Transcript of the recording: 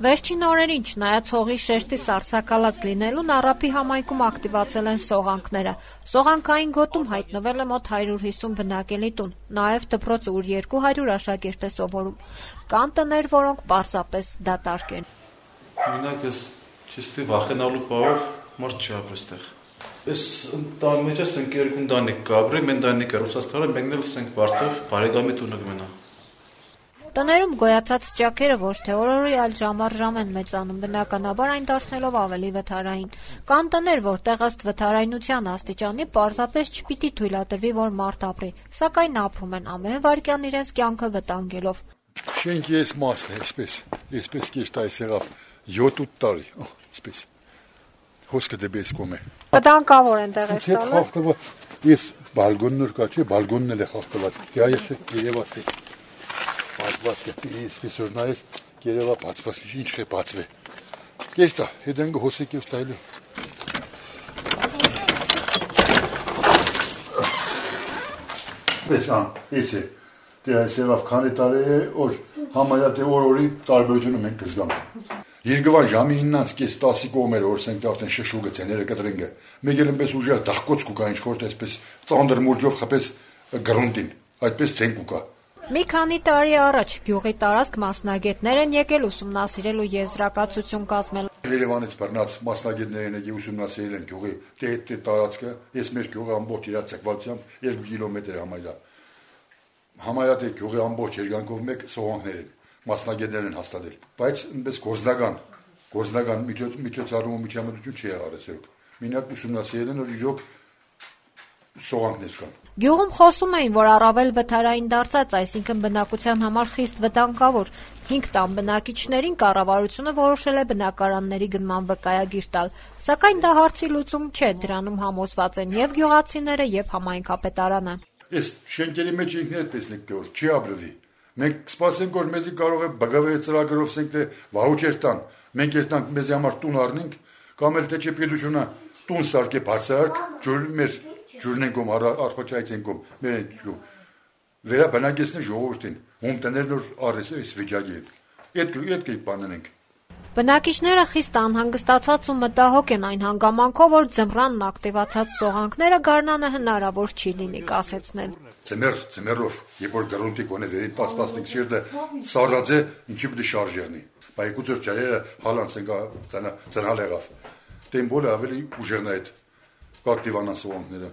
Վերջին օրերին չնայած հողի շեշտի սառցակալած լինելուն առափի համայնքում ակտիվացել են սողանքները։ Սողանքային գոտում հայտնվել է մոտ 150 բնակելի տուն, նաև դպրոց, ուր 200 աշակերտ է սովորում։ Կան տներ, որոնք պարզապես դատարկ են։ Մենակ ես ճիշտի վախենալու բառով մարդ չի ապրել այստեղ։ Ես տան մեջ ես երկու ընտանիք կապրի, մենք ընտանիքը Ռուսաստանը, մեկն էլ ասենք Վարչավ բարեկամի տունը կմնա։ Տներում գոյացած ճաքերը ոչ թե օր-օրի, այլ ժամ առ ժամ են մեծանում, բնականաբար այն դարձնելով ավելի վթարային։ Կան տներ, որտեղ ըստ վթարայնության աստիճանի պարզապես չպիտի թույլատրվի, որ մարդ ապրի, սակայն ապրում են ամեն վայրկյան իրենց կյանքը վտանգելով։ Շենքի այս մասն է, այսպես կիշտ այս եղավ 7-8 տարի, այսպես։ Հոսքը դեպի այս կողմ է։ Վտանգավոր են տեղից տալը։ Խախտված, ես բալգոնն որ կա, չէ, բալգոնն էլ է խախտված։ Գայեշը երևաց է։ Բացված կետի այսպես որ նայես, երևա բացված, ինչ է բացվե։ Կեստա, հետանգ հոսեք ես տայլու։ Պես այս է, դե այս եղավ քանի տարի է, որ համարյա թե օր-օրի տարբերությունը մենք կզգանք։ Երկվան ժամի 9:30 կողմերը, որ սենք արդեն շշուգը ցեները կտրինգը։ Մեկ էլ այնպես ուժեղ դախկոց կուկա ինչ խորտ այսպես ծանդր մուրջով խպես գրունտին, այդպես ցենք կուկա։ Մի քանի տարի առաջ գյուղի տարածք մասնագետներ են եկել ուսումնասիրել ու եզրակացություն կազմել։ Երևանից բռնած մասնագետներն եկել ուսումնասիրել են գյուղի դե տարածքը, ես մեր գյուղը ամբողջ իր ցակվածությամբ 2 կիլոմետր համայնա։ Համայնա դե գյուղի ամբողջ երկայնքով մեկ սողանքներ են, մասնագետներ են հաստատել, բայց այնպես գործնական միջոցառում ու միջամտություն չի եղել այսօր։ Մենակ ուսումնասիրել են, որ իրոք սողանքներ կան։ Գյուղում խոսում էին, որ առավել վթարային դարձած, այսինքն բնակության համար խիստ վտանգավոր 5 տան բնակիչներին կառավարությունը որոշել է բնակարանների գնման վկայագիր տալ, սակայն դա հարցի լուծում չէ, դրանում համոզված են եւ գյուղացիները եւ համայնքապետարանը։ Այս շենքերի մեջ ինքներդ տեսնեք, որ չի ապրվի։ Մենք սպասենք, որ մեզի կարող է բգավե ծրագրով ասենք թե վաուչեր տան, մենք եստանք մեզի համար տուն առնենք, կամ էլ թե չէ պետությունը տուն սարքե բարձրարկ, մեր ջուրն ենք արխոչայց ենք մեր վերաբնակեցնի ժողովրդին, ում տներն որ առես այս վիճակի են։ Այդ բանն ենք։ Բնակիչները խիստ անհանգստացած ու մտահոգ են այն հանգամանքով, որ ձմռանն ակտիվացած սողանքները գարնանը հնարավոր չի լինի կասեցնել։ Ձմեռով, երբ որ գրունտի կոնե վերին 10-15 շերտը սառած է, ինչի պիտի շարժի անի։ Բայց գուցեր ճարերը հալանց են ծանալ եղավ։ Դեմ բոլը ավելի ուժեղն է այդ կակտիվանան սողանքները։